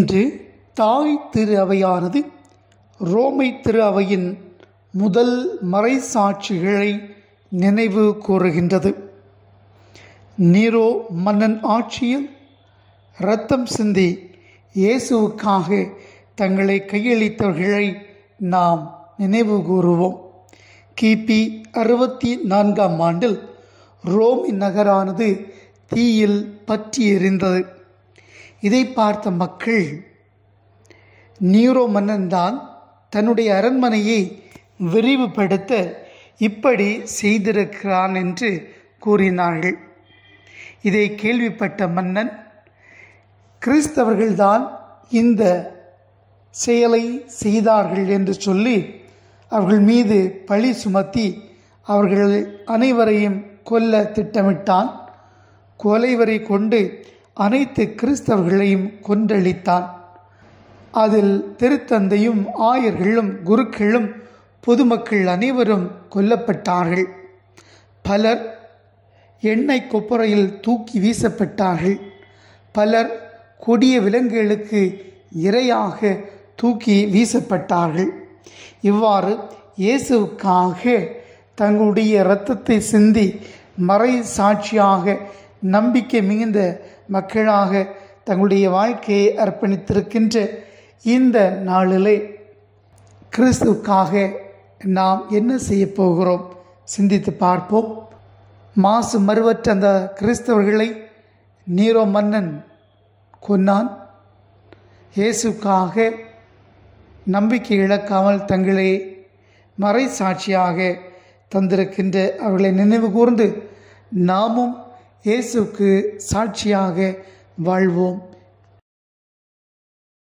இன்று தாய் திரு அவையானது ரோமை திரு அவையின் முதல் மறைசாட்சிகளை நினைவு கூறுகின்றது. நீரோ மன்னன் ஆட்சியில் இரத்தம் சிந்தி இயேசுவுக்காக தங்களை கையளித்தவர்களை நாம் நினைவு கூறுவோம். கிபி 64ஆம் ஆண்டில் ரோம் நகரானது தீயில் பற்றி எரிந்தது. இதை பார்த்த மக்கள் நீரோ மன்னன்தான் தன்னுடைய அரண்மனையை விரிவுபடுத்த இப்படி செய்திருக்கிறான் என்று கூறினார்கள். இதை கேள்விப்பட்ட மன்னன் கிறிஸ்தவர்கள்தான் இந்த செயலை செய்தார்கள் என்று சொல்லி அவர்கள் மீது பழி சுமத்தி அவர்கள் அனைவரையும் கொல்ல திட்டமிட்டான். கொலைவரை கொண்டு அனைத்து கிறிஸ்தவர்களையும் கொன்றளித்தான். அதில் திருத்தந்தையும் ஆயர்களும் குருக்களும் பொதுமக்கள் அனைவரும் கொல்லப்பட்டார்கள். பலர் எண்ணெய் கொப்பரையில் தூக்கி வீசப்பட்டார்கள். பலர் கொடிய விலங்குகளுக்கு இரையாக தூக்கி வீசப்பட்டார்கள். இவ்வாறு இயேசுவுக்காக தங்களுடைய இரத்தத்தை சிந்தி மறை சாட்சியாக நம்பிக்கை மிகுந்த மக்களாக தங்களுடைய வாழ்க்கையை அர்ப்பணித்திருக்கின்ற இந்த நாளிலே கிறிஸ்துவுக்காக நாம் என்ன செய்ய போகிறோம் சிந்தித்து பார்ப்போம். மாசு மறுவற்ற அந்த கிறிஸ்தவர்களை நீரோ மன்னன் கொன்னான். இயேசுக்காக நம்பிக்கை இழக்காமல் தங்களை மறை சாட்சியாக தந்திருக்கின்ற அவர்களை நினைவு கூர்ந்து நாமும் இயேசுக்கு சாட்சியாக வாழ்வோம்.